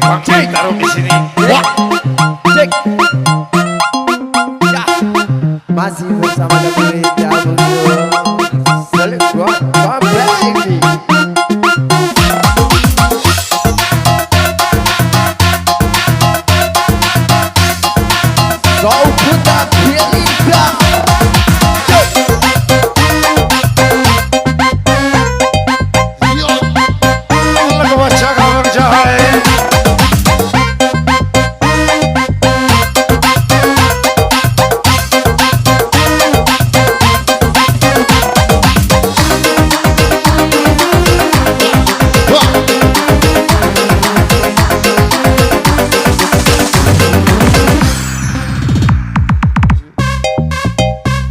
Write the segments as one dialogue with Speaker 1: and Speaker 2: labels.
Speaker 1: panggung taruh di sini. Wah,
Speaker 2: Cek. Ya. Masih bersama kami di album Select Rock Baby. Kau putar pilihkan.
Speaker 1: lagu baca kabar jahe.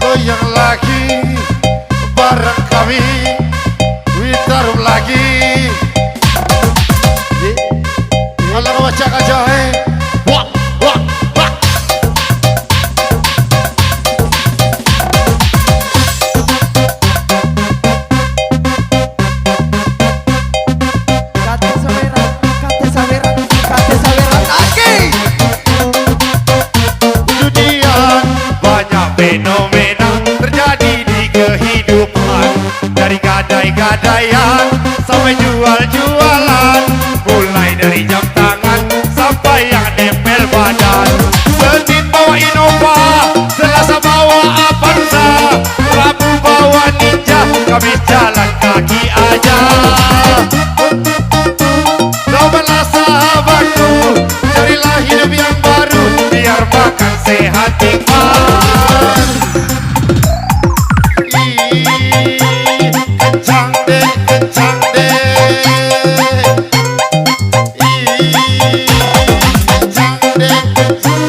Speaker 1: Goyang lagi bareng kami, witarum lagi. Kalau baca jahe, wah wah wah.
Speaker 2: Kate saweran, kate saweran, kate saweran lagi.
Speaker 1: Dunia banyak fenomena terjadi di kehidupan, dari gadai-gadaian sampai jual-jualan, mulai dari jam tangan sampai yang nempel badan. Senin bawa Innova, Selasa bawa Avanza, Rabu bawa Ninja, Kamis jalan kaki aja. Cobalah sahabatku, carilah hidup yang baru, biar makan sehat nikmat. Ih, kencang deh, kencang deh. Ih, kencang deh, kencang.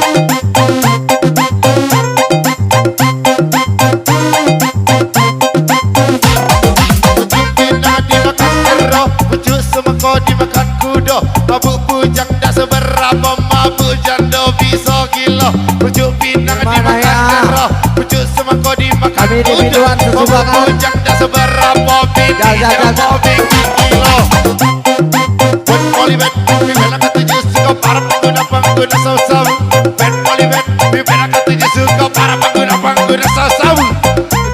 Speaker 1: Pucuk pindah dimakan kero, pucuk semangko dimakan kudo, mabuk bujang dak seberapa, mabuk jando bisa gila. Pucuk pinang
Speaker 2: Gimana
Speaker 1: dimakan
Speaker 2: ya?
Speaker 1: kero, pucuk semangko dimakan
Speaker 2: Kami di
Speaker 1: kudo,
Speaker 2: biduan
Speaker 1: mabuk
Speaker 2: sesumbangan.
Speaker 1: bujang dak seberapa, bini
Speaker 2: Gal, gal, gal, gal.
Speaker 1: bikin gila. Ben polybet, bibela ketujuh suka para pengguna saus-saus. Ben polybet, bibela ketujuh suka para pengguna saus-saus.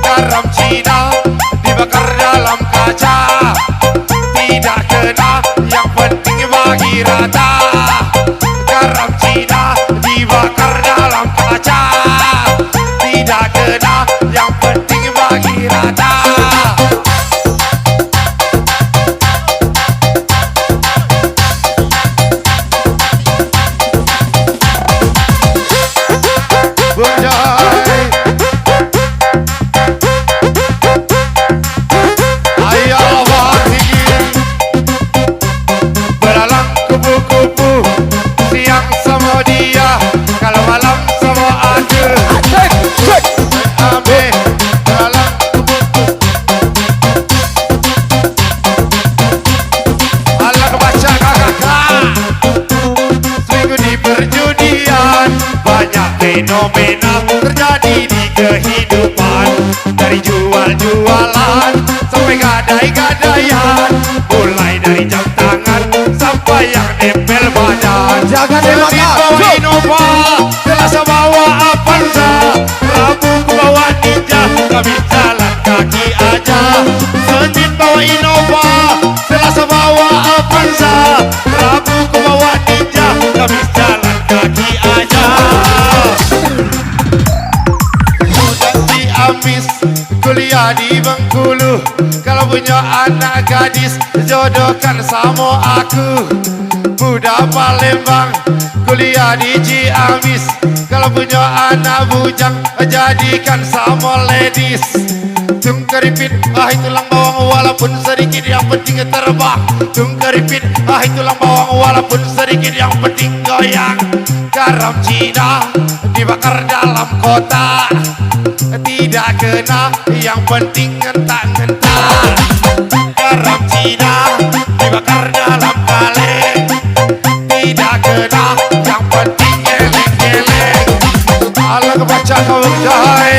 Speaker 1: Garam Cina dibakar dalam kaca, tidak kena, yang penting bagi rata. Garam Cina dibakar dalam kaca, tidak kena, yang penting bagi rata. Bujai, ayo abang tinggi, belalang kupu-kupu, siang sama dia, kalau malam sama aku.
Speaker 2: Cek, cek.
Speaker 1: Abe, belalang kupu-kupu. Alah kebaca kakak, seminggu di perjudian, banyak fenomena terjadi di kehidupan, dari jual-jualan sampai gadai-gadaian, mulai dari jam tangan sampai yang nempel badan.
Speaker 2: Jangan
Speaker 1: Senin
Speaker 2: dimakan.
Speaker 1: bawa Innova, Selasa bawa Avanza, Rabu ku bawa Ninja, Kamis jalan kaki aja. Senin bawa Innova, Selasa bawa Avanza, Rabu ku bawa Ninja, Kamis jalan kaki aja. Budak di Amis, kuliah di Bengkulu, kalau punya anak gadis jodohkan sama aku. Budak Palembang, kuliah di Ciamis, kalau punya anak bujang jadikan sama ladies. Tung keripit, tulang bawang walaupun sedikit, yang penting terbang. Tung keripit, tulang bawang walaupun sedikit, yang penting goyang. Garam Cina dibakar dalam kotak, tidak kena, yang penting ngentak-ngentak. Garam Cina dibakar dalam kaleng, tidak kena, yang penting geleng-geleng. Alah kebaca kau jahe.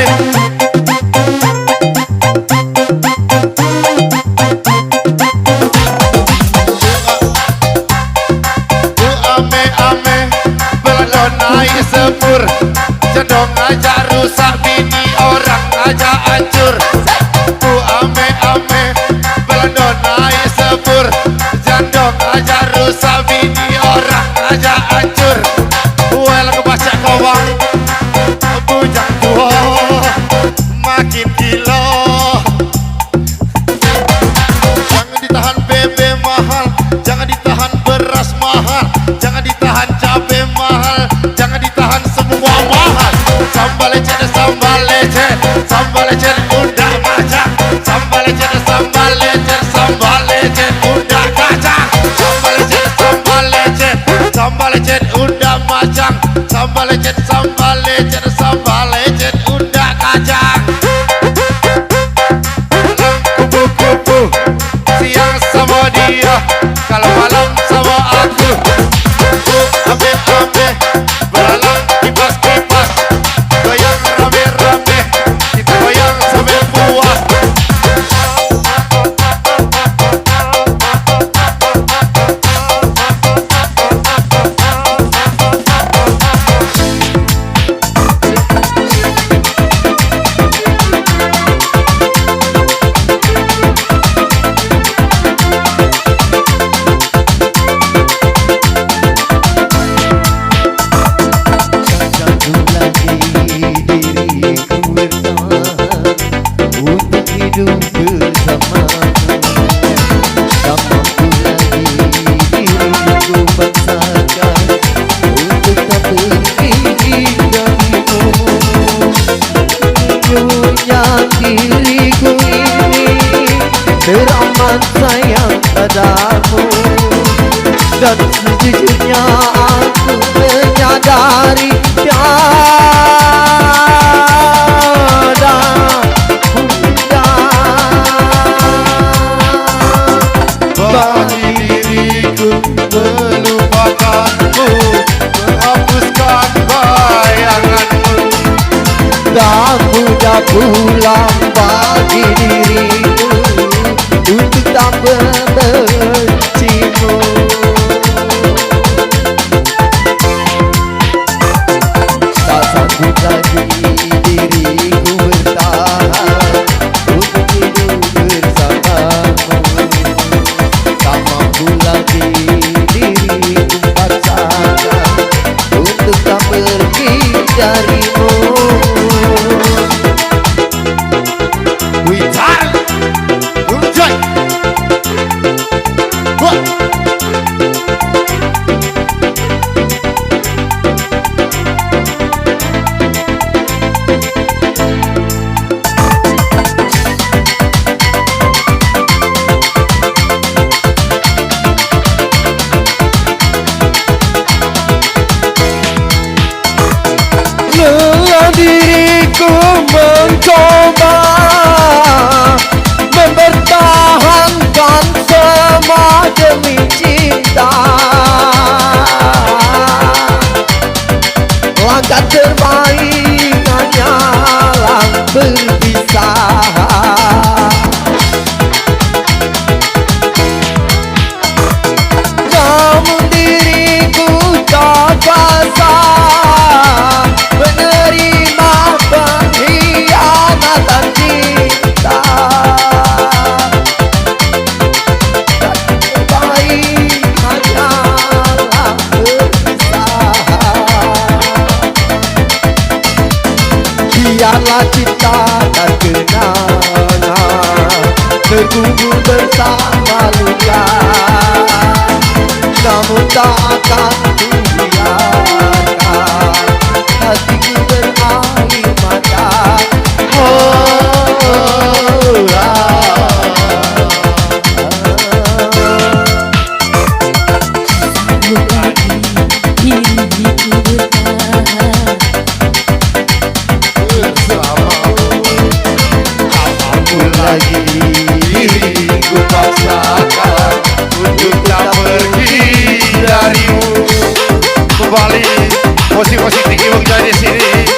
Speaker 1: sebur, jendong aja rusak, bini orang aja hancur. Ku ame-ame belando naik sebur, jendong aja rusak, bini orang aja hancur. Well kebaca kawang bujang tua makin gila. Jangan ditahan bebe mahal, jangan ditahan beras mahal, jangan ditahan cabai mahal, jangan ditahan semua mahal. Sambal lecet, sambal lecet, sambal lecet udah macam, sambal lecet, sambal lecet, sambal lecet udah kacang, sambal lecet, sambal lecet, sambal lecet udah macam, sambal lecet, sambal lecet, sambal lecet udah kacang. Kupu-kupu siang sama dia, kalau malam sama aku. Ambil-ambil belalang kipas-kipas, goyang rame-rame, kita goyang sambil puas.
Speaker 2: Diriku ini teramat sayang padamu, dan sejujurnya aku menyadari tiada bunda
Speaker 1: Bagi diriku melupakanmu, menghapuskan bayanganmu.
Speaker 2: tak mudah pulang bagi diriku untuk tak membencimu. Tak sanggup lagi diriku bertahan untuk hidup bersamamu. Tak mampu lagi diriku paksakan untuk tak pergi darimu.
Speaker 1: Witar Unjay Wah
Speaker 2: Diriku mencoba mempertahankan semua demi cinta. Langkah terbaik hanyalah berpisah. Namun diriku tak kuasa menerima pengkhianatan cinta. Dan terbaik hanyalah berpisah. Biarlah cinta dan kenangan terkubur bersama luka, namun tak akan kubiarkan hatiku berair mata.
Speaker 3: Diriku bertahan
Speaker 2: Lagi
Speaker 1: diriku paksakan untuk tak pergi darimu. Kembali musik-musik tinggi menjadi di sini.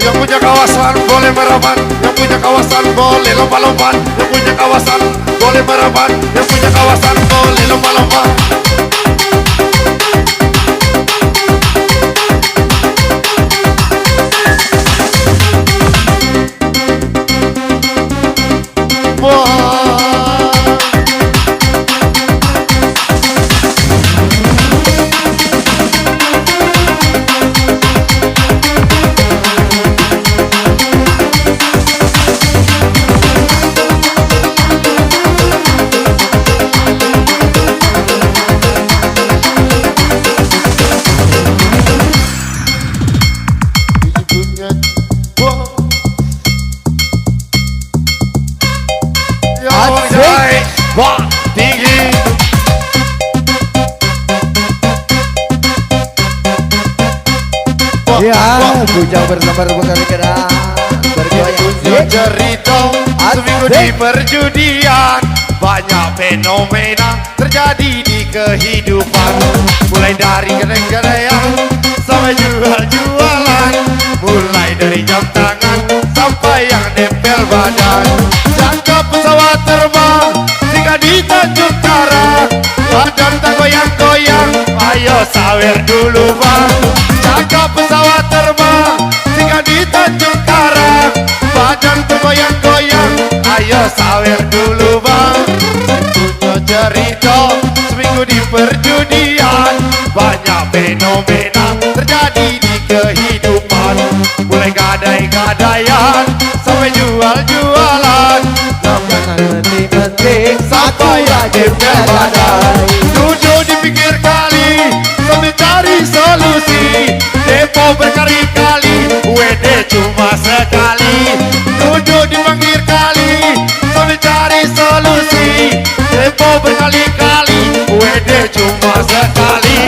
Speaker 1: Yang punya kawasan boleh merapat, yang punya kawasan boleh lompat-lompat, yang punya kawasan boleh merapat, yang punya kawasan boleh lomba-lomba. Wah, tinggi.
Speaker 2: Ya, bujang bersabar bergerak bergoyang.
Speaker 1: Cerita seminggu di perjudian, banyak fenomena terjadi di kehidupan. Mulai dari gereng-gerean sampai jual-jualan, mulai dari jam tangan sampai yang nempel badan. Jangka pesawat terbang jika di Tanjung Karang, badan tak goyang-goyang, ayo sawer dulu bang. Jangka pesawat terbang jika di Tanjung Karang, badan tergoyang-goyang, ayo sawer dulu bang. Punya cerita seminggu di perjudian, banyak fenomena terjadi di kehidupan. Mulai gadai-gadaian sampai jual-jualan,
Speaker 2: Penting
Speaker 1: sampai nempel badan. Duduk di pinggir kali sambil cari solusi, depo berkali-kali, WD cuma sekali. Duduk di pinggir kali sambil cari solusi, depo berkali-kali, WD cuma sekali.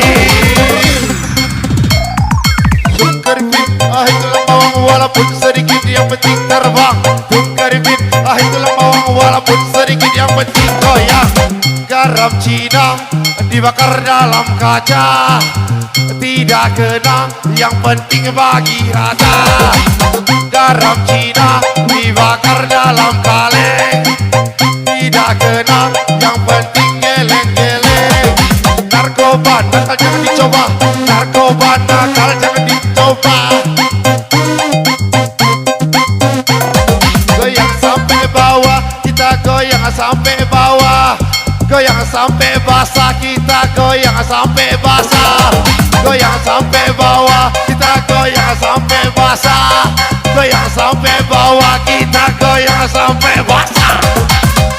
Speaker 1: Tungkaripit, itulah bawang walaupun sedikit, yang penting terbang. Tungkaripit, itulah bawang walaupun sedikit, yang penting goyang. Garam Cina dibakar dalam kaca, tidak kena, yang penting bagi rata. Garam Cina dibakar dalam kaleng, tidak kena, yang penting geleng-geleng. Narkoba nakal jangan dicoba, narkoba nakal jangan dicoba. Goyang sampai bawah, kita goyang sampai bawah. Goyang sampai basah, kita goyang sampai basah. Goyang sampai bawah, kita goyang sampai basah. Goyang sampai bawah, kita goyang sampai basah.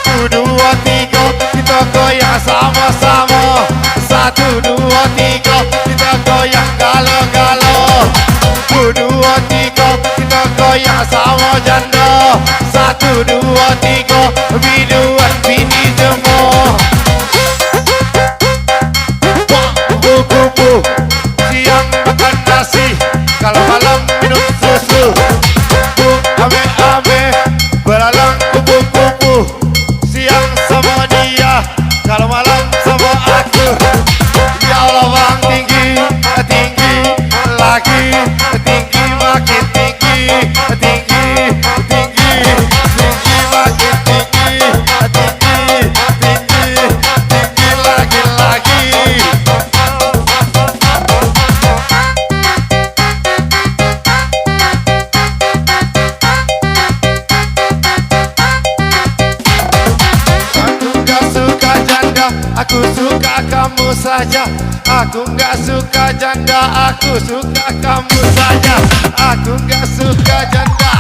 Speaker 1: 1, 2, 3, kita goyang sama-sama. 1, 2, 3, kita goyang galo-galo. 1, 2, 3, kita goyang sama janda. 1, 2, 3, biduan bini jemur. Kupu-kupu, siang makan nasi, kalau malam minum susu. Ame-ame, belalang kupu-kupu, siang sama dia, kalau malam sama aku. Ya Allah bang, tinggi, tinggi lagi, tinggi makin tinggi, tinggi, tinggi, tinggi makin tinggi, tinggi, tinggi, tinggi lagi-lagi. Aku suka kamu saja, aku nggak suka janda. Aku suka kamu saja, aku nggak suka janda.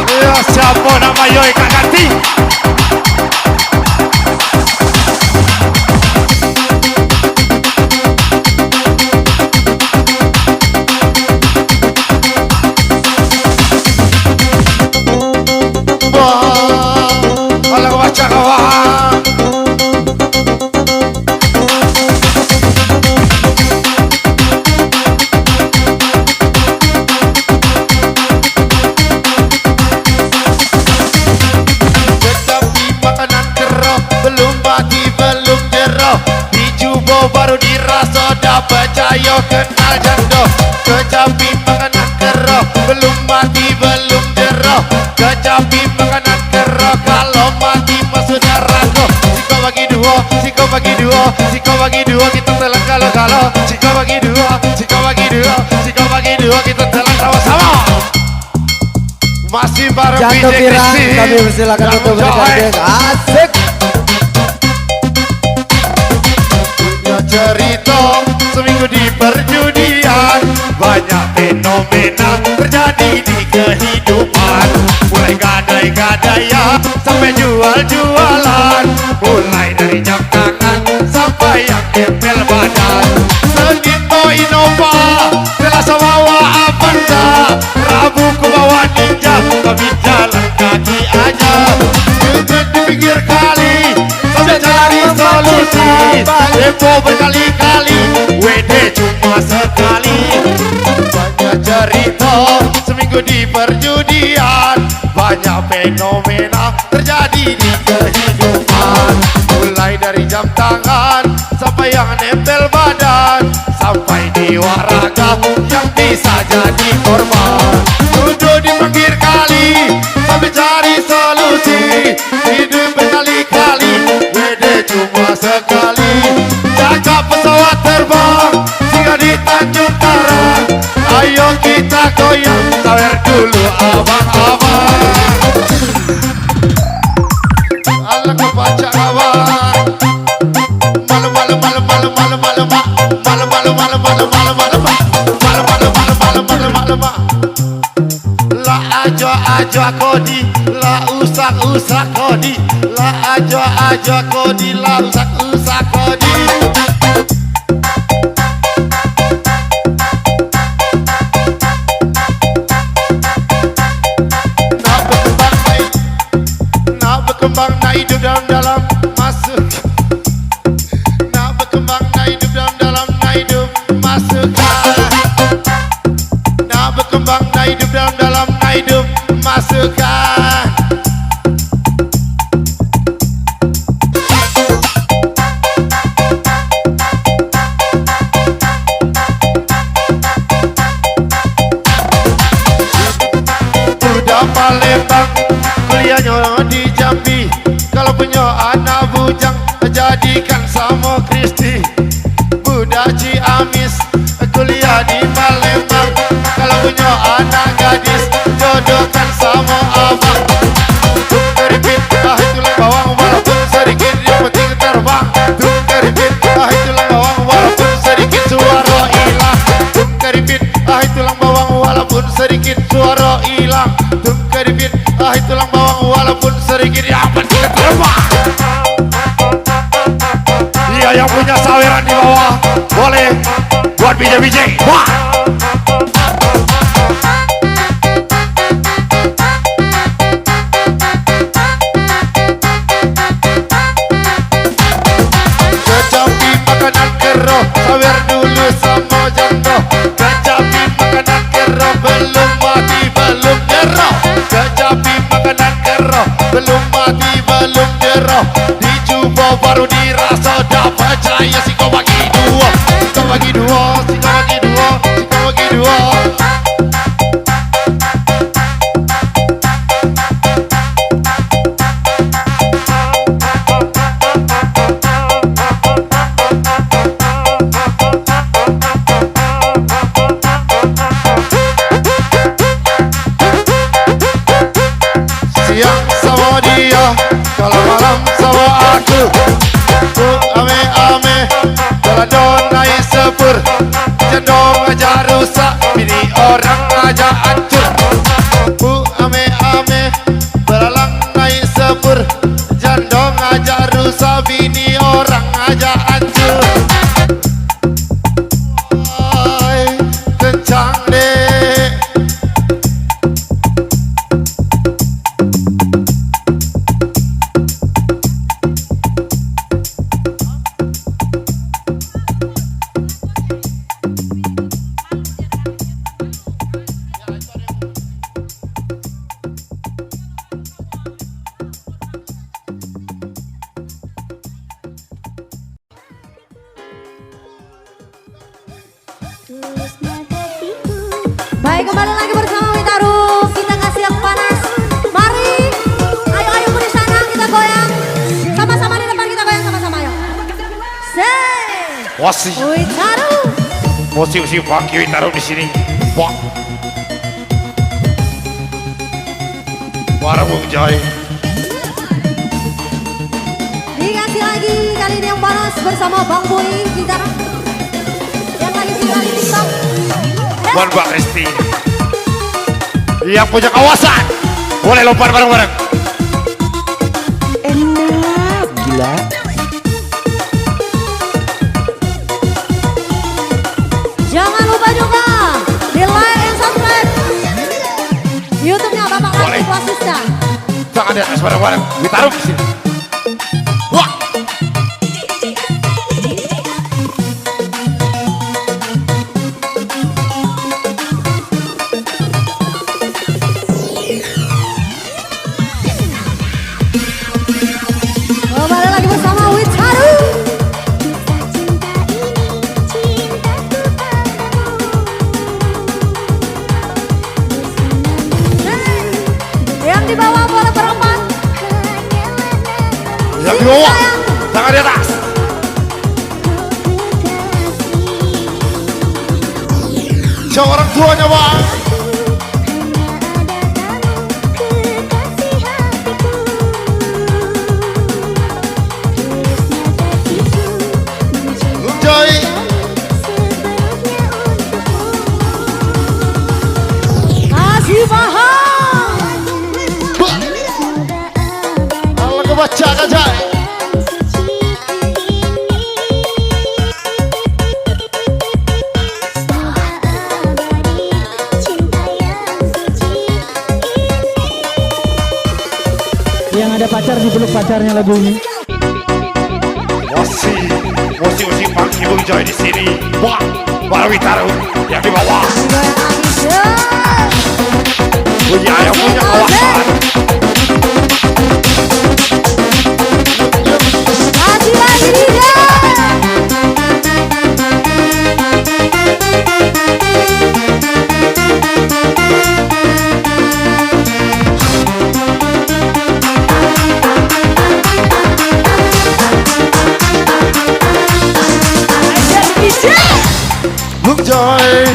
Speaker 1: Ya siapa nama Yoi Kak Ganti? Alang baca kawan. ayo kenal jando. Kecapi makanan keroh, belum mati belum jeroh. Kecapi makanan keroh, kalau mati masuk neraka. Siko bagi dua, siko bagi dua, siko bagi dua, kita telan kalau. Siko bagi dua, siko bagi dua, siko bagi dua, kita telan sama-sama. Masih bareng
Speaker 2: Jatuh
Speaker 1: DJ
Speaker 2: pirang,
Speaker 1: Kristi.
Speaker 2: kami persilakan untuk bergandeng. Asik.
Speaker 1: Punya cerita seminggu di perjudian, banyak fenomena terjadi di kehidupan. Mulai gadai-gadaian sampai jual-jualan, mulai dari jam tangan sampai yang nempel badan. Senin Innova, Selasa bawa Avanza, Rabu ku bawa Ninja, kami jalan kaki aja. Juga di pinggir kali sampai cari solusi. Tempo berkali-kali, WD cuma sekali. Banyak cerita seminggu di perjudian, banyak fenomena terjadi di kehidupan. Mulai dari jam tangan sampai yang nempel badan, sampai di waraga yang bisa jadi korban. Duduk di pinggir kali sampai cari solusi. Hidup berkali-kali, WD cuma sekali. Jaga pesawat terbang singgah di Tanjung Karang. Ayo kita goyang, sawer dulu abang-abang. Allah kebaca kawan. Malam malam malam malam malam malam malam malam malam malam malam malam malam malam malam malam malam malam. La ajo kodi, la usak kodi, la ajo kodi, la usak kodi. Nak berkembang, nak hidup dalam masuk. Nak berkembang, nak hidup dalam nak hidup masukkan. Nak berkembang, nak hidup dalam nak hidup masukkan. Udah Palembang, kuliahnya di Jambi. Kalau punya anak bujang, jadikan sama Kristi. Budak Ciamis, kuliah di Palembang. Kalau punya anak gadis, jodohkan sama abang. Keripit, itulah bawang walaupun sedikit, yang penting terbang. Keripit, itulah bawang walaupun sedikit, suara hilang. Keripit, itulah bawang walaupun sedikit, suara hilang. Keripit, itulah bawang walaupun sedikit, yang penting terbang. Iya, yang punya saweran di bawah boleh buat bijak-bijak. Wah. Kecapi makanan keroh, sawer dulu sama jando. Kecapi makanan keroh, belum mati belum jeroh. Kecapi makanan keroh, belum mati belum jeroh. Dicoba baru dirasa, dah percaya. Siko bagi dua, siko bagi dua, siko bagi dua, siko bagi dua. Siang sama dia, kalau malam sama aku. Ame-ame, jalan naik sepur. Jandong aja rusak, bini orang aja hancur. Ame-ame, belalang naik sepur. Jandong aja rusak, bini orang aja hancur. Ay, kencang deh. Wasi,
Speaker 3: Witaru.
Speaker 1: musim pagi taruh di sini. Wah, warung Jai.
Speaker 3: Dikasih lagi kali ini yang panas bersama Bang Boy gitar. Yang lagi viral di TikTok.
Speaker 1: Buat Mbak Kristi. Yang punya kawasan, boleh lompat bareng-bareng.
Speaker 2: Enak, gila.
Speaker 3: Jangan lupa juga di like and subscribe YouTube-nya Bapak
Speaker 1: Boleh.
Speaker 3: Lati Wasista.
Speaker 1: Tangan di atas bareng-bareng. Ditaruh di sini. Wah,
Speaker 3: Kembali lagi bersama Witaru. Yang di bawah boleh berempat.
Speaker 1: yang di bawah, tangan di atas. Jauh orang tuanya, Bang. Jai.
Speaker 3: Kasih paham.
Speaker 1: Allah kebaca Jai.
Speaker 2: Yang ada pacar dipeluk pacarnya lagu ini.
Speaker 1: Wasi pagi Bung Jai di sini. Wah, baru taruh yang di bawah. Punya yang punya kawasan.
Speaker 3: Kasih lagi dia.
Speaker 1: Bung Jai,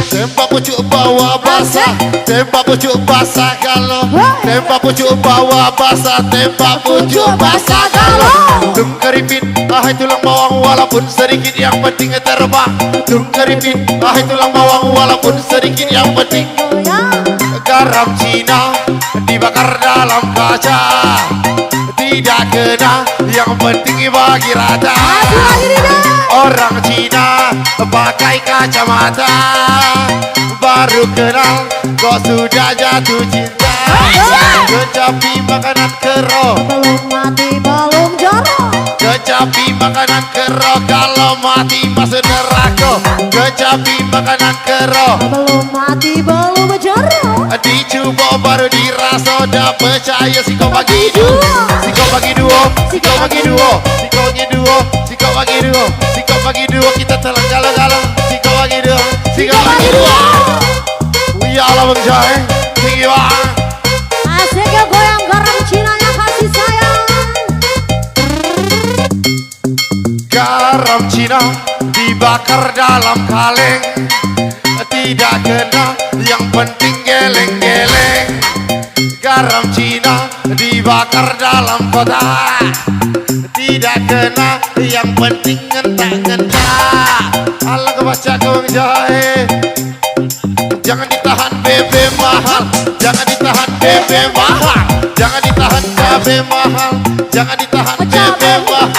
Speaker 1: tembak pucuk bawa basah, tembak pucuk basah kalau, tembak pucuk bawa basah, tembak pucuk basah kalau. Tung keripin, tulang bawang walaupun sedikit yang penting terbang. Tung keripin, tulang bawang walaupun sedikit yang penting. Garam Cina dibakar dalam kaca, tidak kena, yang penting bagi rata. Orang Cina pakai kacamata, baru kenal kok sudah jatuh cinta. Kecapi makanan kero,
Speaker 3: Belum mati belum jorok.
Speaker 1: kecapi makanan kero, kalau mati masuk neraka. Kecapi makanan kero,
Speaker 3: Belum mati belum jorok.
Speaker 1: dicoba baru dirasa, dah percaya si kau bagi duo, si kau bagi duo, si kau bagi duo, si kau bagi duo, si kau bagi duo, si kau bagi duo, kita telan galang-galang, si kau bagi duo, si kau bagi duo. Ya Allah Bang Jai, tinggi banget.
Speaker 3: Asiknya goyang garam Cina yang kasih sayang.
Speaker 1: Garam Cina dibakar dalam kaleng, tidak kena, yang penting geleng-geleng. Garam Cina dibakar dalam kotak, tidak kena, yang penting ngentak-ngentak. Allah kebaca Bang Jai. Jangan ditahan bebe mahal, jangan ditahan bebe mahal, jangan ditahan cabe mahal, jangan ditahan bebe mahal.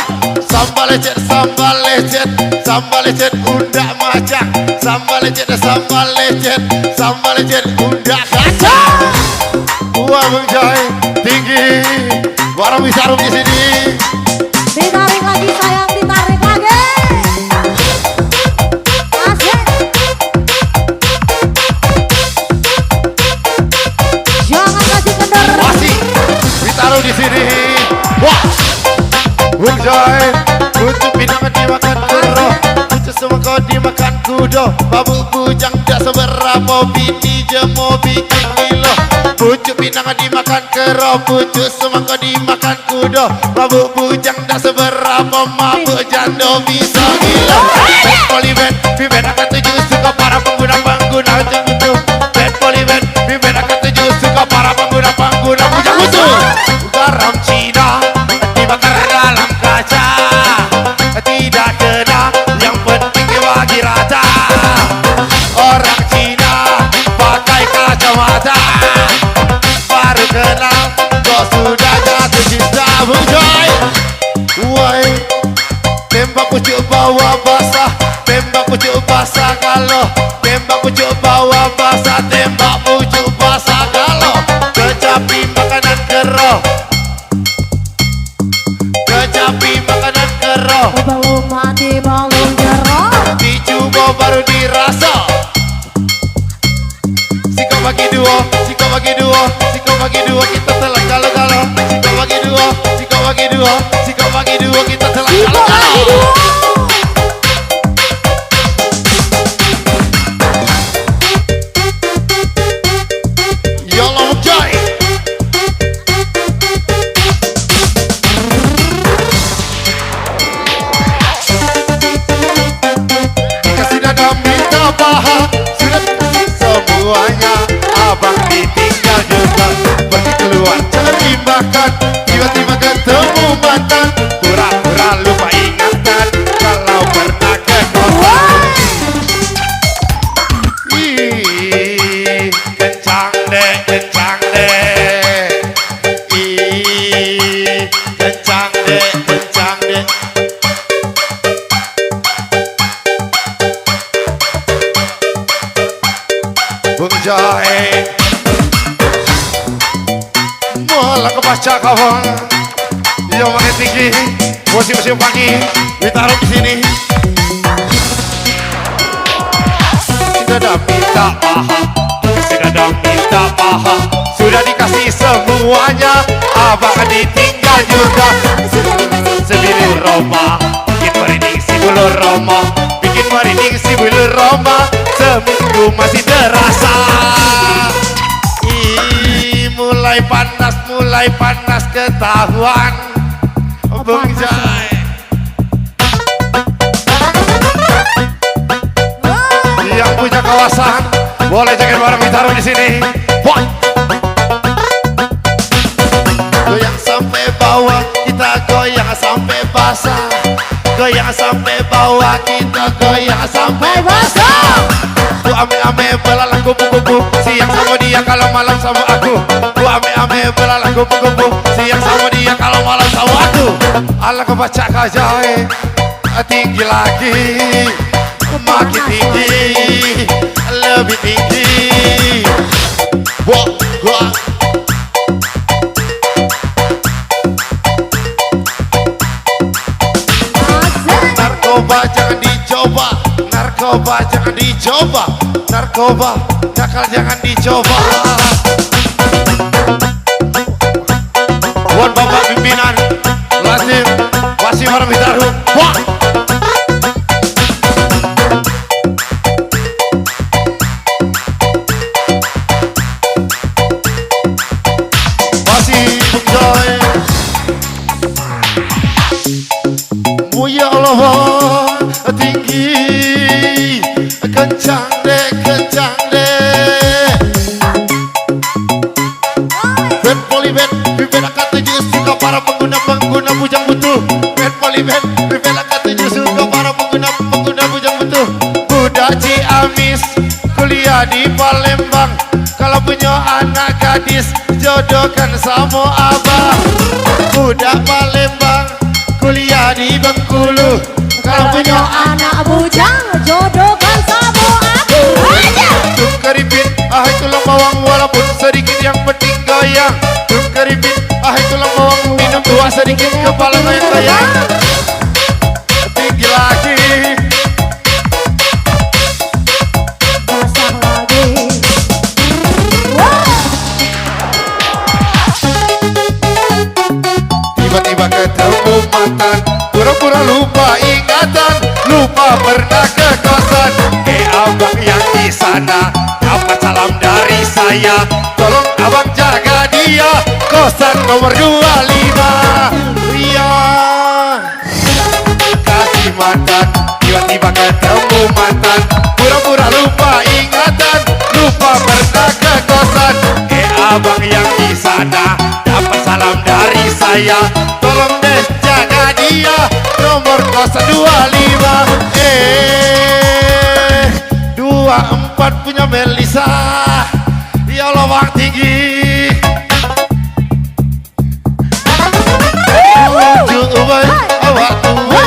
Speaker 1: Sambal lecet, sambal lecet, sambal lecet undak macak, sambal lecet, sambal lecet, sambal lecet undak kacang. Wah Bang Jai tinggi, warung Wisarum di sini.
Speaker 3: Ditarik lagi sayang, ditarik lagi. Asik. Jangan kasih kendor.
Speaker 1: Masih ditaruh di sini. Wah, Bung Jai, untuk pinangan dimakan kero, untuk semua kau dimakan kudo, babu bujang tak seberapa. Lapo bini jemo bikin gila. Pucuk pinang dimakan kero, pucuk semangka dimakan kudo. Mabuk bujang dah seberapa, mabuk jando bisa gila. Bad polybad, bibet akan tuju suka para pengguna jangkutu. Bad polybad, bibet akan tuju suka para pengguna jangkutu. Garam Cina dibakar dalam kaca, tidak kena, yang penting bagi rata. Orang Cina pakai kacamata, baru kenal kau sudah jatuh cinta. Bujoy, woi, tembak pucuk bawa basah, tembak pucuk basah kalau, tembak pucuk bawa basah, tembak pucuk basah kalau, kecapi makanan kero, kecapi makanan kero,
Speaker 3: Belum mati belum jerah.
Speaker 1: dicoba baru dirasa. Siko bagi dua, siko bagi dua, siko bagi dua, kita telah galau-galau. Siko bagi dua, siko bagi dua, siko bagi dua, kita telah galau-galau. Yolo Joy. Dikasih dada minta paha, sudah dikasih semuanya. Abang ditinggal juga, pergi keluar cari makan. Tiba-tiba ketemu mantan, pura-pura lupa ingatan kalau pernah ke kosan. Ih, kencang deh, kencang deh. Ih, kencang deh, kencang deh. Bung Joy, malah kebaca kawan. Yang makin tinggi, musim-musim pagi, ditaruh di sini. Sudah minta paha, sudah minta paha, sudah dikasih semuanya. Abang ditinggal juga.
Speaker 3: Sudah dikasih
Speaker 1: Sebilir Roma, bikin merinding si bulu Roma, bikin merinding si bulu Roma. Seminggu masih terasa. Ih, mulai panas ketahuan. Bung Jai. Yang punya kawasan boleh jangan barang ditaruh di sini. One. Goyang sampai bawah, kita goyang sampai basah. Goyang sampai bawah, kita goyang sampai basah. Ku ame-ame belalang kupu-kupu, siang sama dia kalau malam sama aku. Ku ame-ame belalang kupu-kupu, siang sama dia kalau malam sama aku. Allah kebaca kajai, tinggi lagi, makin tinggi, lebih tinggi. Wah, wah. Narkoba jangan dicoba, narkoba jangan dicoba, narkoba nakal jangan dicoba. Buat bapak pimpinan, lazim masih orang ditaruh. Wah. Masih Bung Joy. Ya Allah, tinggi, kencang deh, kencang deh. Bad polybad, bibet akan tuju suka para pengguna bujang butuh. Bad polybad, bibet akan tuju suka para pengguna bujang butuh. Budak Ciamis, kuliah di Palembang. Kalau punya anak gadis, jodohkan sama abah. Budak Palembang, kuliah di Bengkulu. Kalau punya
Speaker 3: anak bujang, jodohkan sama aku aja.
Speaker 1: tum keripit, tulang bawang walaupun sedikit yang penting goyang. Tum keripit, tulang bawang minum dua sedikit kepala goyang-goyang. Tinggi lagi.
Speaker 3: Basah lagi. Wah.
Speaker 1: Tiba-tiba ketemu mantan, pura-pura lupa ingatan, lupa pernah ke kosan. Abang yang di sana, saya. Tolong abang jaga dia, kosan nomor 25. Iya, kasih mantan, tiba-tiba ketemu mantan, pura-pura lupa ingatan, lupa pernah ke kosan. Abang yang di sana dapat salam dari saya. Tolong deh jaga dia, nomor kosan 25. 24 punya Melisa. Ya Allah bang tinggi. 7 ubay, awak tuwe.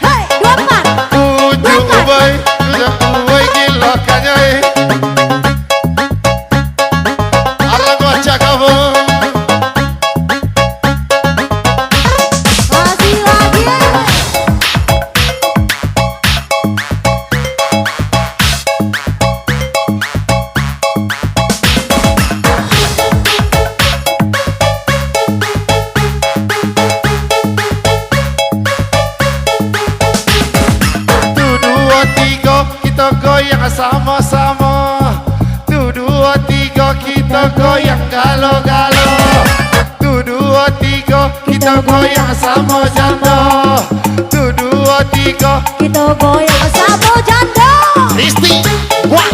Speaker 3: Hei, 24.
Speaker 1: 7 ubay, sudah ubay gila kanyai. Allah baca kamu.
Speaker 3: Masih lagi.
Speaker 1: Kita goyang sama-sama. 1, 2, 3 kita goyang galo-galo. 1, 2, 3 kita goyang sama-sama. 1, 2, 3
Speaker 3: Kita goyang sama janda.
Speaker 1: Risti, wah.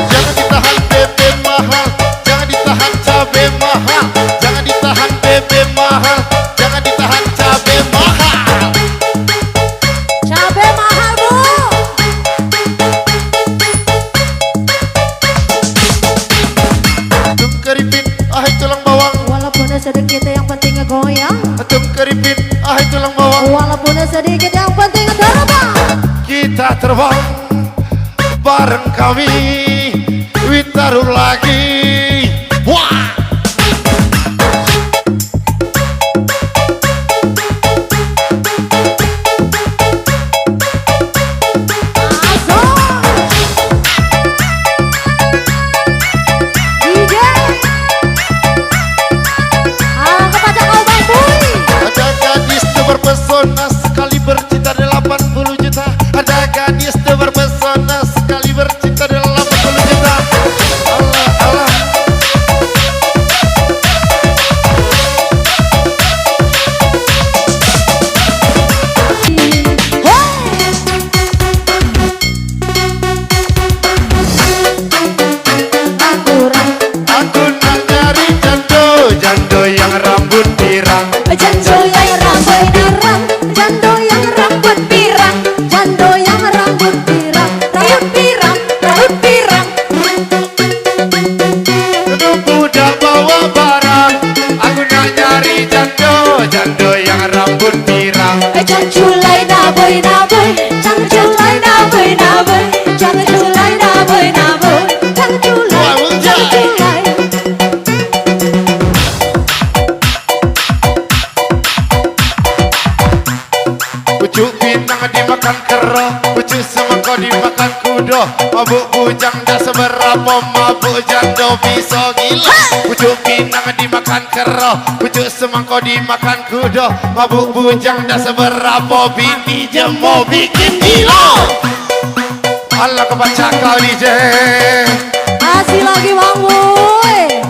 Speaker 1: Jangan ditahan bebe mahal, jangan ditahan cabe mahal, jangan ditahan bebe mahal, jangan ditahan cabe mahal.
Speaker 3: Cabe mahal, Bu.
Speaker 1: Tum keripit, ahai tulang bawang.
Speaker 3: Walaupun sedikit yang penting goyang.
Speaker 1: Tum keripit, ahai tulang bawang.
Speaker 3: Walaupun sedikit yang penting terbang.
Speaker 1: Kita terbang bareng kami, Witaruh lagi. Wah.
Speaker 3: DJ. Kepada kau Bang Boy.
Speaker 1: Ada gadis tu berpesona sekali bercinta 80 juta. Ada gadis tu berpesona sekali bercinta 80 juta. Allah Allah. Aku nak nyari jando, jando yang rambut pirang.
Speaker 3: Jando yang rambut pirang, jando yang rambut pirang, jando yang rambut pirang, rambut pirang, rambut pirang.
Speaker 1: Budak bawa barang. Aku nak nyari jando, jando yang rambut pirang.
Speaker 3: Jangan culai na boy, jangan culai na boy, jangan culai na boy, jangan culai, jangan culai.
Speaker 1: Pucuk pinang dimakan kera, pucuk semangka dimakan kuda. Mabuk bujang dah seberapa, mabuk jando bisa gila. Pucuk pinang dimakan kera, pucuk semangka dimakan kuda. Mabuk bujang dah seberapa, bini jemo bikin gila. Allah kebaca kau DJ.
Speaker 3: Masih lagi Bang Boy.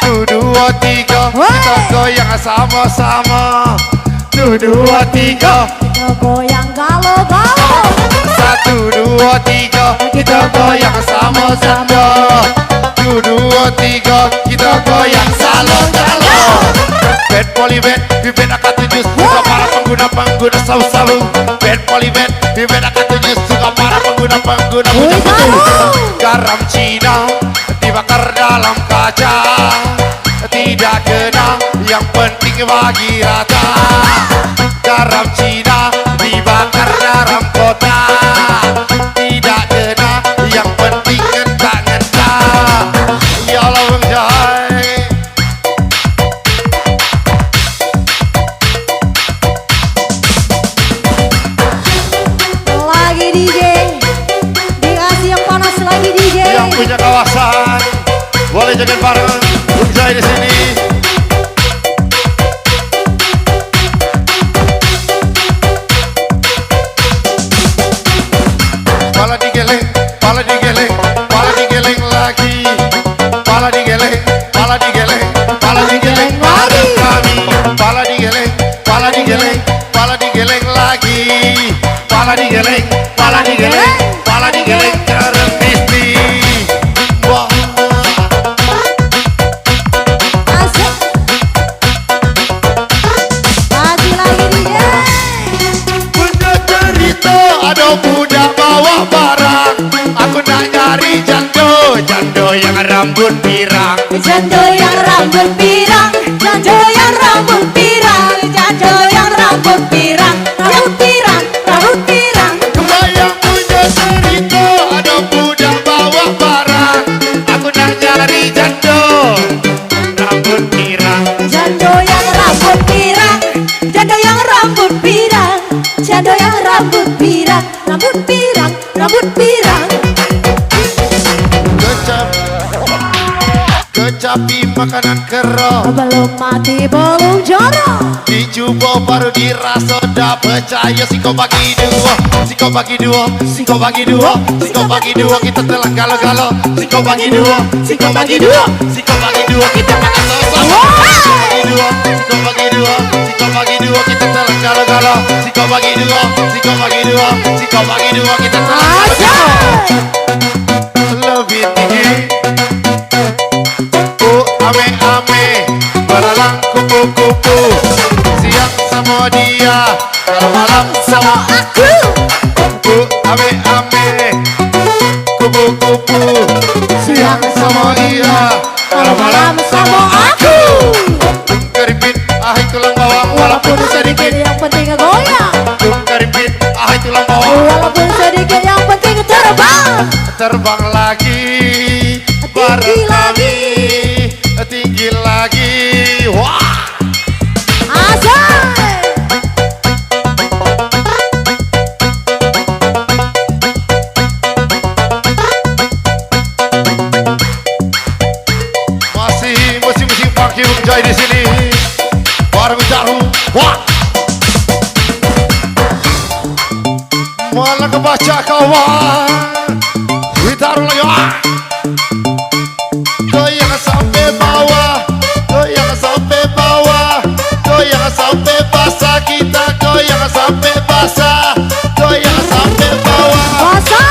Speaker 1: 1, 2, 3 kita goyang sama-sama. 1, 2, 3
Speaker 3: Kita goyang galo-galo.
Speaker 1: 1, 2, 3 kita goyang sama-sama. 1, 2, 3 kita goyang salo-salo. Bed polybed, bibit akan tujuh suka para pengguna sabu-sabu. Bed polybed, bibit akan tujuh suka para pengguna sabu-sabu. Garam Cina dibakar dalam kaca, tidak kena, yang penting bagi rata. Garam Cina dibakar dalam kota, tidak kena, yang penting ngentak-ngentak. Ya Allah Bang Jai.
Speaker 3: Lagi DJ. Dikasih yang panas lagi DJ.
Speaker 1: Yang punya kawasan boleh joget bareng Bang Jai di sini. pala digeleng, pala digeleng, pala digeleng kereng pisti. Wah,
Speaker 3: Asik. Lagi DJ.
Speaker 1: punya cerita ada budak bawa barang. Aku nak nyari jando, jando yang rambut pirang.
Speaker 3: Jando yang rambut pirang, jando yang rambut pirang, jando yang rambut pirang, rambut pirang, rambut pirang.
Speaker 1: Kebayang punya cerita ada budak bawa barang. Aku nak nyari jando, rambut pirang.
Speaker 3: Jando yang rambut pirang, jando yang rambut pirang, jando yang rambut pirang, rambut pirang, rambut pirang.
Speaker 1: Kecapi makanan kero,
Speaker 3: Belum mati belum jorok.
Speaker 1: dicoba baru dirasa dah percaya. Si kau bagi dua, si kau bagi dua, si kau bagi dua, si kau bagi dua, kita telah galau-galau. Si kau bagi dua, si kau bagi dua, si kau bagi dua, kita makan sama-sama. Si kau bagi dua, si kau bagi dua, si kau bagi dua, kita telah galau-galau. Si kau bagi dua, si kau bagi dua, si kau bagi dua, kita telah galau-galau. Lebih tinggi, ame-ame, belalang kupu-kupu. Siang sama dia, kalau malam sama
Speaker 3: Aku
Speaker 1: aku. Ame-ame, kupu-kupu. Siang sama dia, kalau malam sama aku. Keripit, ahai tulang bawang, walaupun sedikit.
Speaker 3: yang penting goyang,
Speaker 1: Keripit, ahai tulang bawang,
Speaker 3: walaupun sedikit yang penting terbang.
Speaker 1: terbang lagi, bareng kami, tinggi lagi. Wah!
Speaker 3: Asal.
Speaker 1: Masih musim-musim pagi menjai di sini. Bareng jarum. Wah! Malah kebaca kawan. Witaru lagi. Wah! Goyang sampai bawah, goyang sampai bawah, goyang sampai basah, kita goyang sampai basah, goyang sampai bawah.
Speaker 3: Masa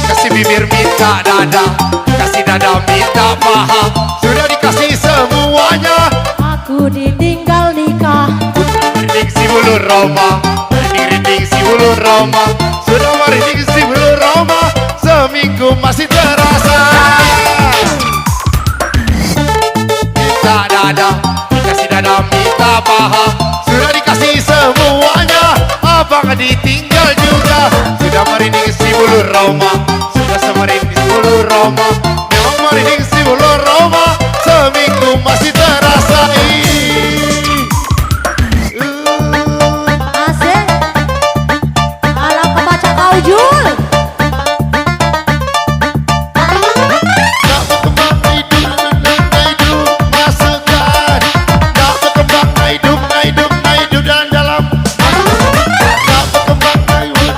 Speaker 1: Kasih bibir minta dada, kasih dada minta paha, sudah dikasih semuanya.
Speaker 3: aku ditinggal nikah.
Speaker 1: Merinding si bulu Roma, merinding si bulu Roma, sudah merinding si bulu Roma, seminggu masih terasa. Minta dada, dikasih dada minta paha, sudah dikasih semuanya. Abang ditinggal juga, sudah merinding si bulu Roma, sudah semerinding si bulu Roma, memang merinding si bulu Roma, seminggu masih terasa.
Speaker 3: Asik. Malah kebaca kau Jul.
Speaker 1: Tak berkembang hidup masukkan. Tak berkembang hidup dalam dalam. Tak berkembang hidup.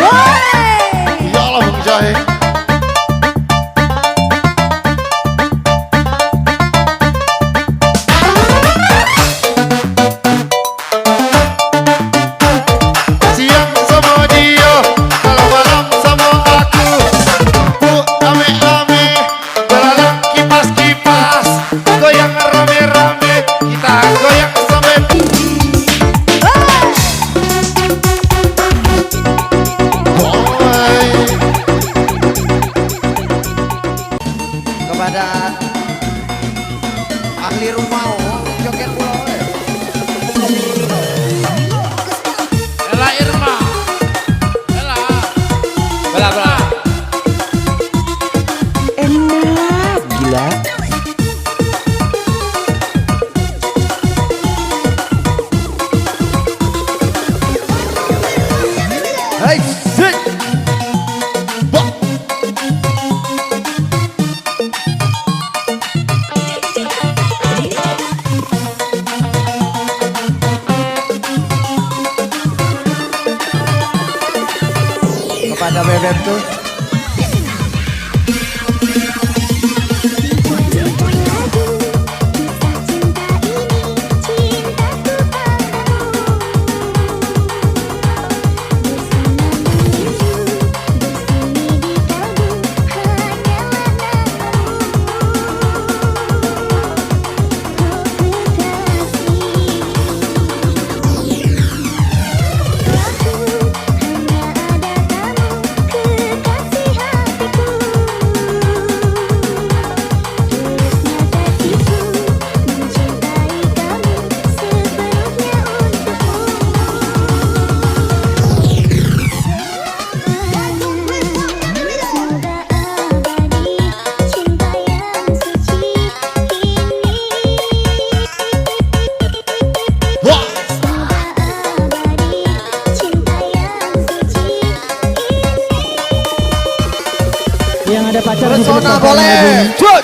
Speaker 3: Woi.
Speaker 1: Ya Allah Bang Jahe. Siang sama dia, kalau malam sama aku. Bu ame-ame, belalang kipas-kipas, goyang rame-rame, kita goyang sampai boy.
Speaker 2: Kepada ahli rumah joget pulau.
Speaker 1: Ela Irma, Ela, bela.
Speaker 2: Enak gila. Hai, sit.
Speaker 1: Wah.
Speaker 2: ada bebek tuh.
Speaker 4: Yang ada pacar
Speaker 2: Persona boleh. Cut.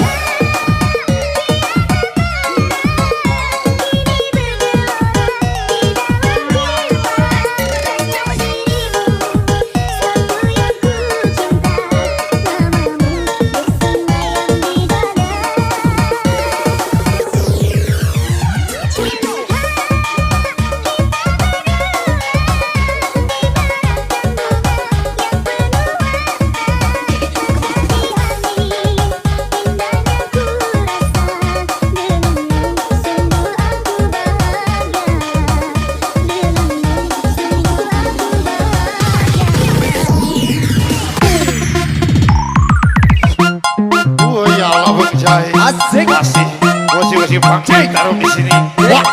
Speaker 2: Asik.
Speaker 1: Masih bangsa taruh di sini. Wah,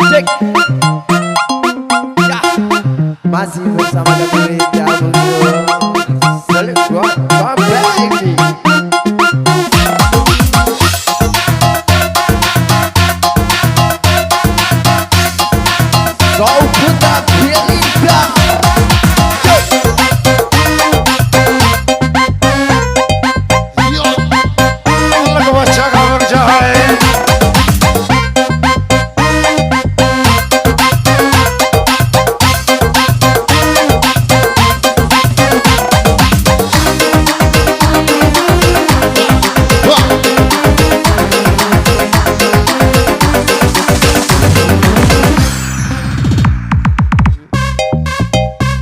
Speaker 2: Cek. Ya. Masih bersama kami W. Selektor Baby. Kau putar Belinda.
Speaker 1: Allah kebaca kabar jahai.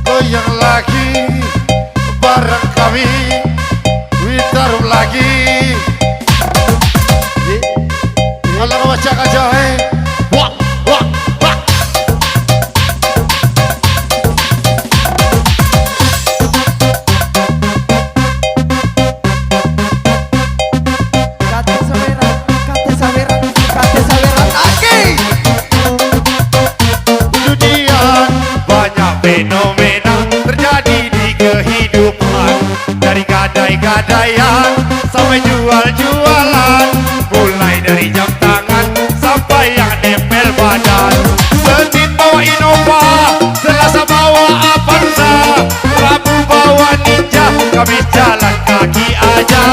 Speaker 1: Goyang lagi bareng kami, witarum lagi. Allah kebaca kajahai. Wah, wah, wah.
Speaker 2: Kate saweran, kate saweran, kate saweran. Aki.
Speaker 1: Dunia banyak fenomena terjadi di kehidupan, dari gadai-gadaian sampai jual-jualan, mulai dari jam tangan sampai yang nempel badan. Senin bawa Innova, Selasa bawa Avanza, Rabu bawa Ninja, Kamis jalan kaki aja.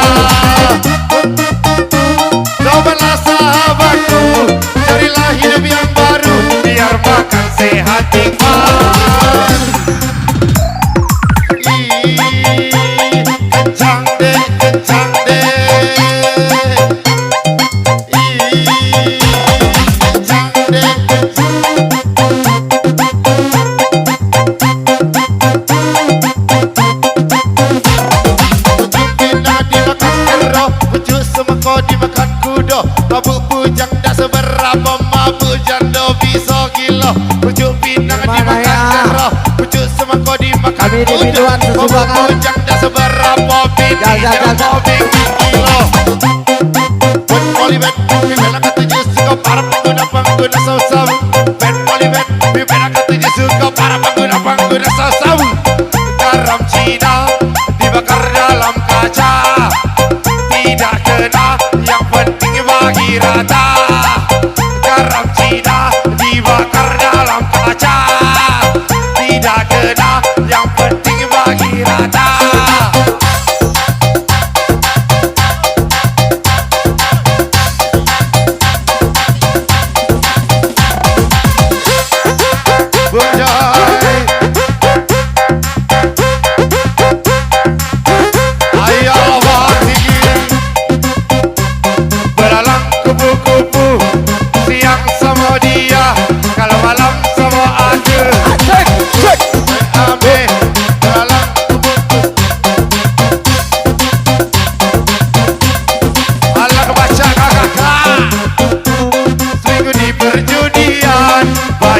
Speaker 1: Cobalah sahabatku, carilah hidup yang baru, biar makan sehat nikmat. Ih, kencang deh, kencang deh. Ih, kencang deh, kencang. Pucuk pindah dimakan kero, pucuk semangko dimakan kudo, mabuk bujang dak seberapa, mabuk jando bisa gila. Pucuk pinang
Speaker 2: Gimana
Speaker 1: dimakan
Speaker 2: ya?
Speaker 1: kero, pucuk semangko dimakan
Speaker 2: Kami di
Speaker 1: kudo,
Speaker 2: biduan
Speaker 1: mabuk
Speaker 2: sesumbangan.
Speaker 1: bujang dak seberapa, bini
Speaker 2: Jal, jal, jal,
Speaker 1: mau bikin kilo. Buat polybet, bibela ketujuh suka para pengguna saus-saus. Bet polybet, bibela ketujuh suka para pengguna saus-saus. Garam Cina dibakar dalam kaca, tidak kena, yang penting bagi rata. Garam Cina dibakar dalam kaca, tidak kena, yang penting bagi rata. Bujai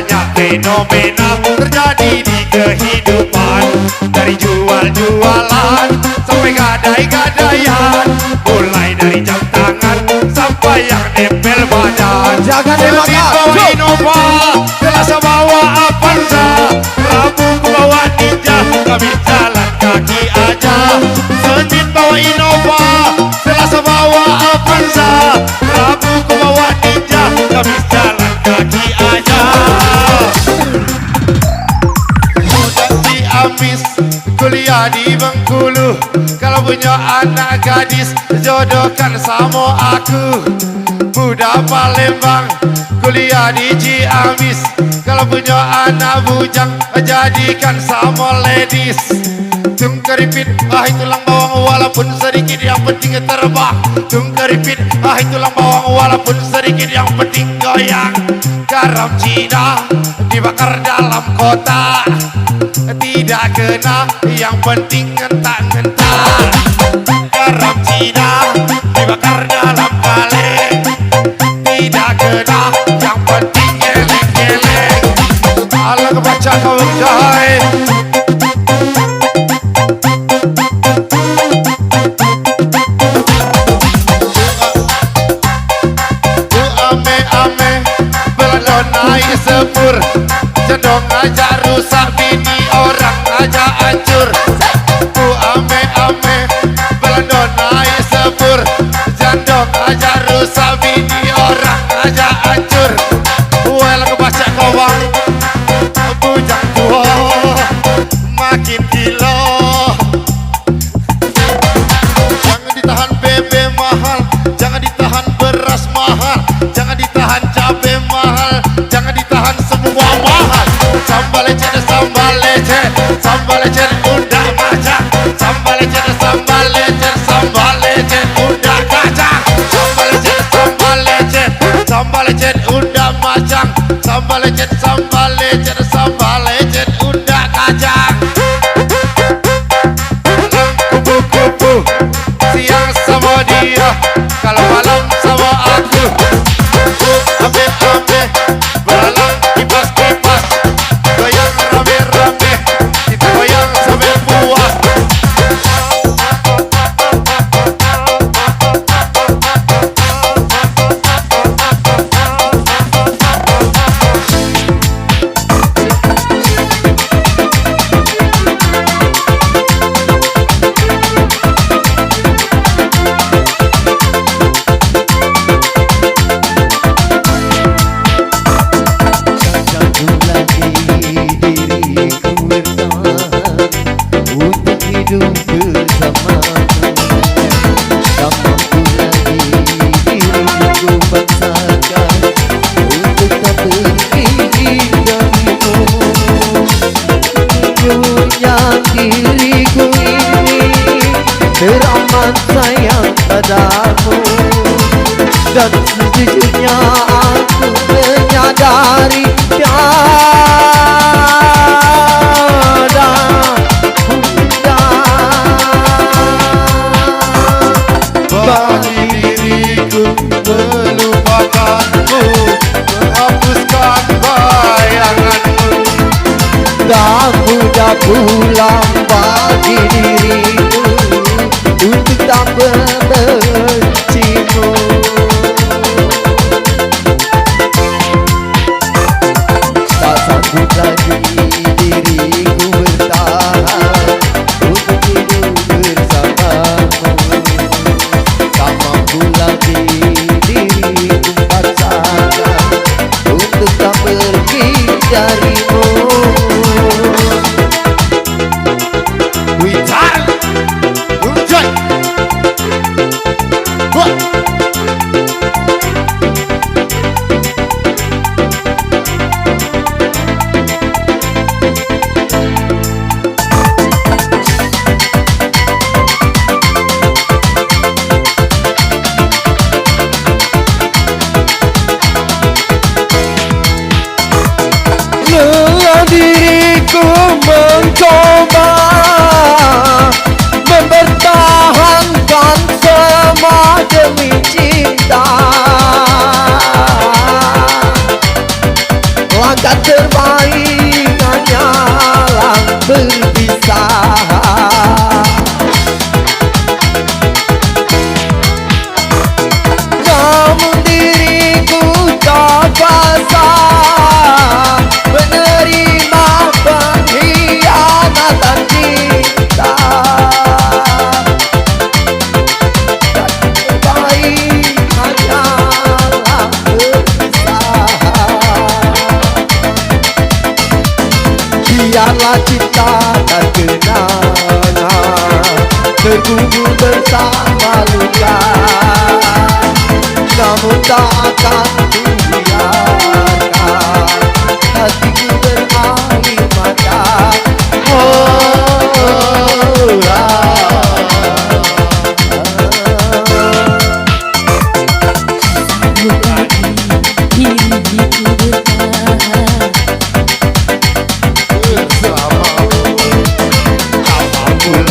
Speaker 1: banyak fenomena terjadi di kehidupan. Dari jual-jualan sampai gadai-gadaian, mulai dari jam tangan sampai yang nempel badan.
Speaker 2: Jangan dimakan.
Speaker 1: Bawa Innova, Selasa bawa Avanza, Rabu ku bawa Ninja, kami jalan kaki aja. Senin bawa Innova, Selasa bawa Avanza, Rabu ku bawa Ninja, kami jalan kaki aja. Muda di Amis, kuliah di Bengkulu. Kalau punya anak gadis, jodohkan sama aku. Muda Palembang, kuliah di Ciamis. Kalau punya anak bujang, jadikan sama ladies. Tungkeripit, tulang bawang walaupun sedikit, yang penting terbang. Tungkeripit, tulang bawang walaupun sedikit, yang penting goyang. Garam Cina dibakar dalam kotak, tidak kena, yang penting ngentak-ngentak. Garam Cina dibakar dalam kaleng, tidak kena, yang penting geleng-geleng. Alah kebaca kau jahai. Ame-ame belon naik sepur, jendong aja rusak, bini orang aja hancur. Ame-ame belon naik sepur, jendong aja rusak, bini orang aja hancur. Well kebaca kawang, bujang tua makin gila. Jangan ditahan BB mahal, jangan ditahan beras mahal, jangan ditahan cabai mahal, jangan ditahan semua mahal. Sambal lecet, sambal lecet, sambal lecet undang macam. Sambal lecet, sambal lecet, sambal lecet undang kacang. Sambal lecet, sambal lecet, sambal lecet undang macam. Sambal lecet, sambal lecet, sambal lecet undang kacang. Kupu-kupu siang sama dia, kalau malam sama aku. Ambe-ambe belalang kipas-kipas, goyang rame-rame, kita goyang sampai puas.
Speaker 2: Diriku ini teramat sayang padamu, dan sejujurnya aku menyadari tiada bunda bagi diriku melupakanmu, menghapuskan bayanganmu. Tak mudah pulang bagi diriku untuk tak membencimu. Tak sanggup lagi diriku bertahan untuk hidup bersamamu. Tak mampu lagi diriku paksakan untuk tak pergi darimu. Langkah terbaik hanyalah berpisah. Namun diriku tak kuasa menerima pengkhianatan cinta. Dan terbaik hanyalah berpisah. Biarlah cinta dan kenangan terkubur bersama luka, namun tak akan kubiarkan hatiku berair mata.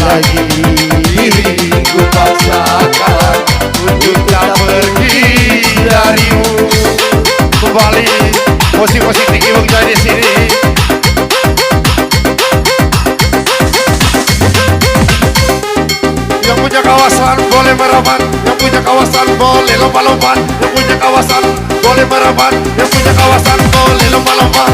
Speaker 1: Lagi diriku paksakan untuk tak pergi darimu. Kembali musik-musik tinggi bangsa di sini. Yang punya kawasan boleh merapat, yang punya kawasan boleh lompat-lompat, yang punya kawasan boleh merapat, yang punya kawasan boleh lompat-lompat.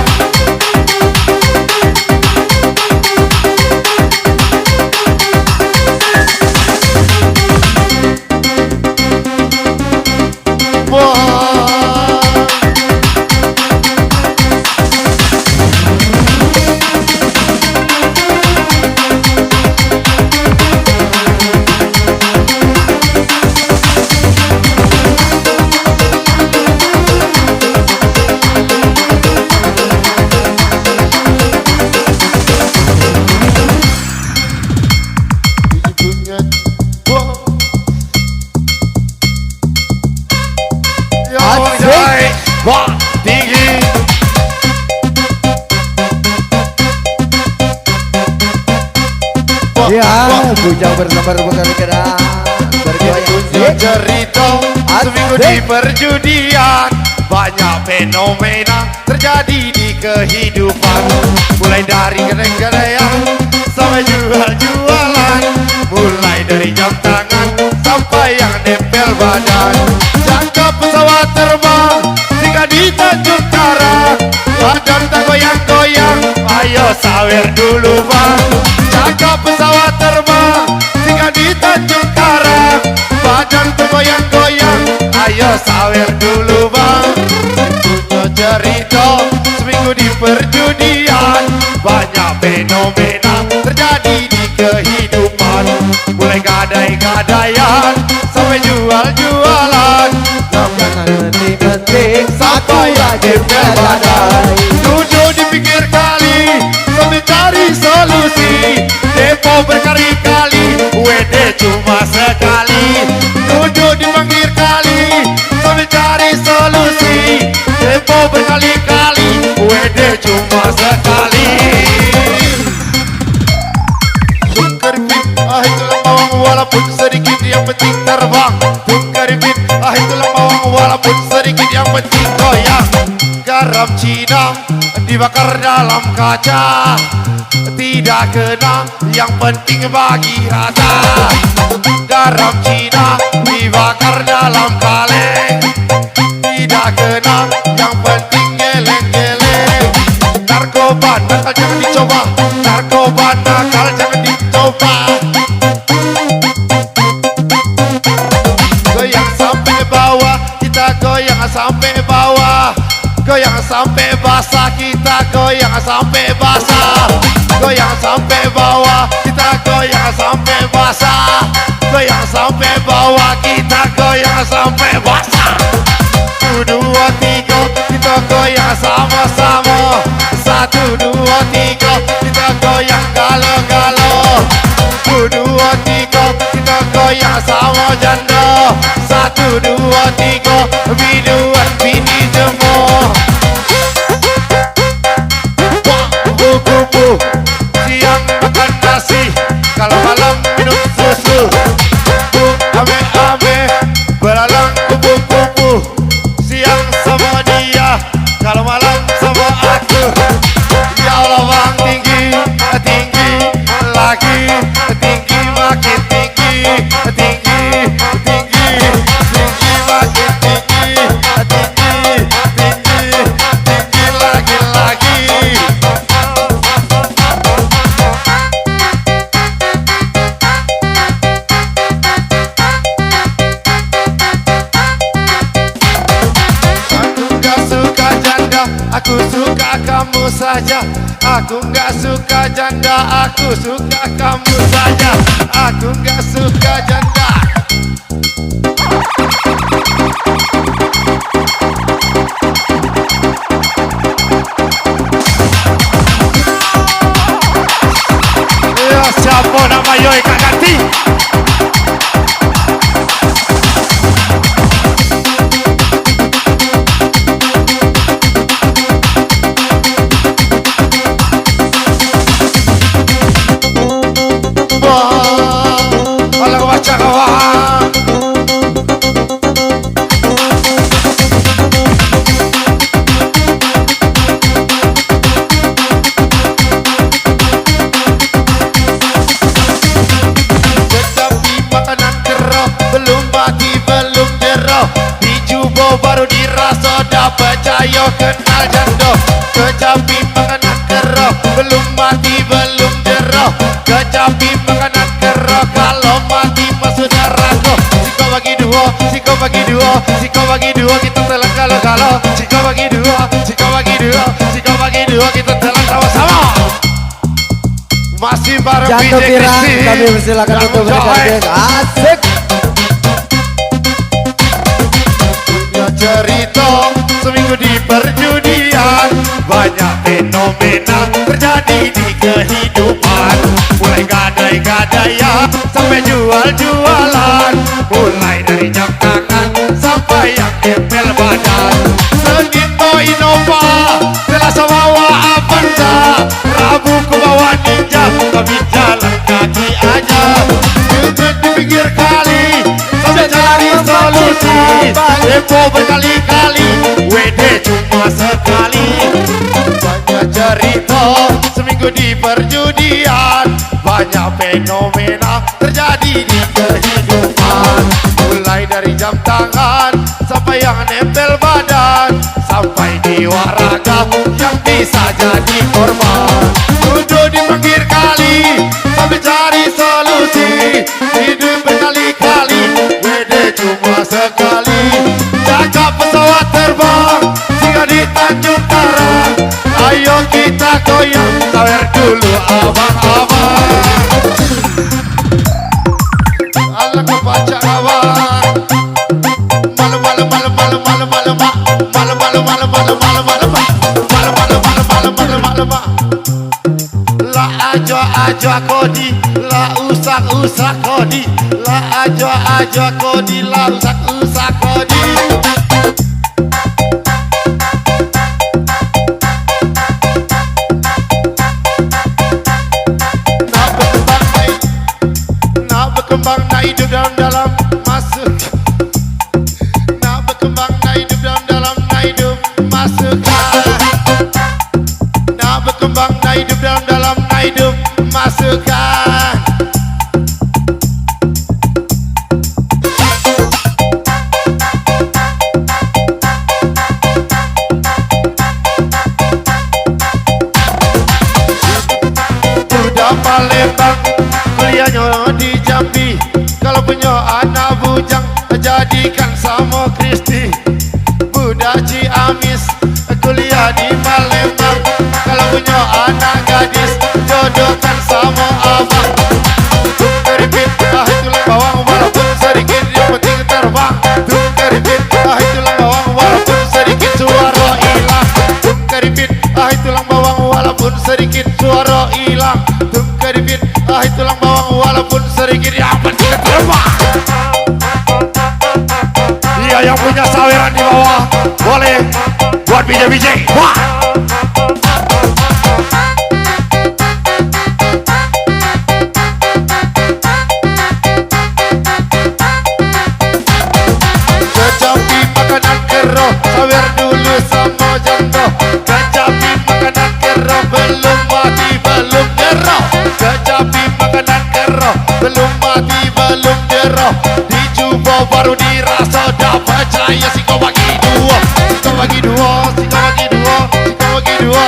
Speaker 1: Wah, tinggi.
Speaker 2: Ya, bujang bersama bergerak bergoyang.
Speaker 1: Cerita seminggu di perjudian, banyak fenomena terjadi di kehidupan. Mulai dari gedeng-gedean sampai jual-jualan, mulai dari jam tangan sampai yang nempel badan. Jangka pesawat terbang jika di Tanjung Karang, badan tak goyang-goyang, ayo sawer dulu bang. Jangka pesawat terbang jika di Tanjung Karang, badan tak goyang-goyang, ayo sawer dulu bang. Punya cerita seminggu di perjudian, banyak fenomena terjadi di kehidupan. Mulai gadai-gadaian sampai jual-jualan,
Speaker 2: Jangan penting
Speaker 1: sampai yang nempel badan. Duduk di pinggir kali sambil cari solusi, depo berkali-kali, WD cuma sekali. Duduk di pinggir kali sambil cari solusi, depo berkali-kali, WD cuma sekali. Tukeripit, itulah bawang walaupun sedikit, yang penting terbang. Tukeripit, itulah bawang walaupun sedikit, yang penting goyang. Garam Cina dibakar dalam kaca, tidak kena, yang penting bagi rata. Garam Cina dibakar dalam kaleng, tidak kena, yang penting geleng-geleng. Narkoba nakal jangan dicoba, narkoba nakal jangan dicoba. Goyang sampai bawah, kita goyang sampai bawah. Goyang sampai basah, kita goyang sampai basah. Goyang sampai bawah, kita goyang sampai basah. Goyang sampai bawah, kita goyang sampai basah. 1, 2, 3, kita goyang sama-sama. 1, 2, 3, kita goyang galau-galau. 1, 2, 3, kita goyang sama janda. 1, 2, 3, biduan bini jemur. Kupu-kupu, siang makan nasi, kalau malam minum susu. Ame-ame, belalang kupu-kupu, siang sama dia, kalau malam sama kamu saja. Aku nggak suka janda, aku suka kamu saja. Aku nggak suka janda. Ya siapa nama Yoi Kak Ganti? Kalau kau baca kawan, tetapi makanan keroh belum mati belum jeroh. Dijubo baru dirasa dah percaya kenal jando. Kecapi makanan keroh belum mati belum jeroh. Kecapi makanan keroh kalau mati masuk neraka. Si kau bagi dua, si kau bagi dua, si kau bagi dua kita telan kalau. Si kau bagi dua, si kau bagi dua, si kau bagi dua kita telan sama-sama. Masih bareng
Speaker 2: Jatuh
Speaker 1: DJ
Speaker 2: pirang,
Speaker 1: Kristi.
Speaker 2: kami persilakan untuk bergabung. Asik.
Speaker 1: Punya cerita seminggu di perjudian, banyak fenomena terjadi di kehidupan. Mulai gadai-gadaian sampai jual-jualan, mulai dari jam tangan sampai yang nempel badan. Senin bawa Innova, Selasa bawa Avanza, Rabu ku bawa Ninja, kami jalan kaki aja. Duduk di pinggir kali sampai cari solusi. Depo berkali-kali, WD cuma sekali. Banyak cerita seminggu di perjudian, banyak fenomena terjadi di kehidupan. Mulai dari jam tangan sampai yang nempel badan, sampai di waraga yang bisa jadi korban. Duduk di pinggir kali sampai cari solusi. Hidup berkali-kali, WD cuma sekali. Jaga pesawat terbang singgah di Tanjung Karang. Ayo kita goyang, sawer dulu abang-abang. Allah kebaca kawan. Malam malam malam malam malam malam mak. Malam malam malam malam malam malam mak. Malam malam malam malam malam malam mak. La aja kodi, la usak kodi, la aja kodi, la usak kodi. Nak berkembang, nak hidup dalam masuk. Nak berkembang, nak hidup dalam nak hidup masukkan. Nak berkembang, nak hidup dalam nak hidup masukkan. Budak Palembang, kuliahnya di Jambi. Kalau punya anak bujang, jadikan sama Kristi. Budak Ciamis, kuliah di Palembang. Kalau punya anak gadis, jodohkan sama abang. Keripit, itulah bawang walaupun sedikit, yang penting terbang. Keripit, itulah bawang walaupun sedikit, suara hilang. Keripit, itulah bawang walaupun sedikit, suara hilang. Keripit, itulah bawang walaupun sedikit, yang penting terbang. Iya, yang punya saweran di bawah boleh buat bijak-bijak. Wah. Kecapi makanan keroh, sawer dulu sama jando. Kecapi makanan keroh, belum mati belum jeroh. Kecapi makanan keroh, belum mati belum jeroh. Dicoba baru dirasa dah percaya. Si kau bagi dua, si kau bagi dua, si kau bagi dua, si kau bagi dua.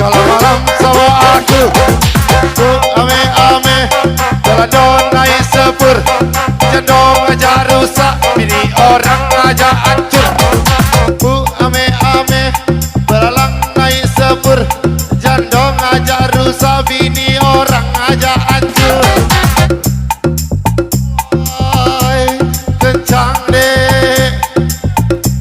Speaker 1: Kalau malam sama aku Bu ame ame Jalan naik sepur Jandong aja rusak Bini orang aja hancur Bu ame ame Belalang naik sepur Jandong aja rusak Bini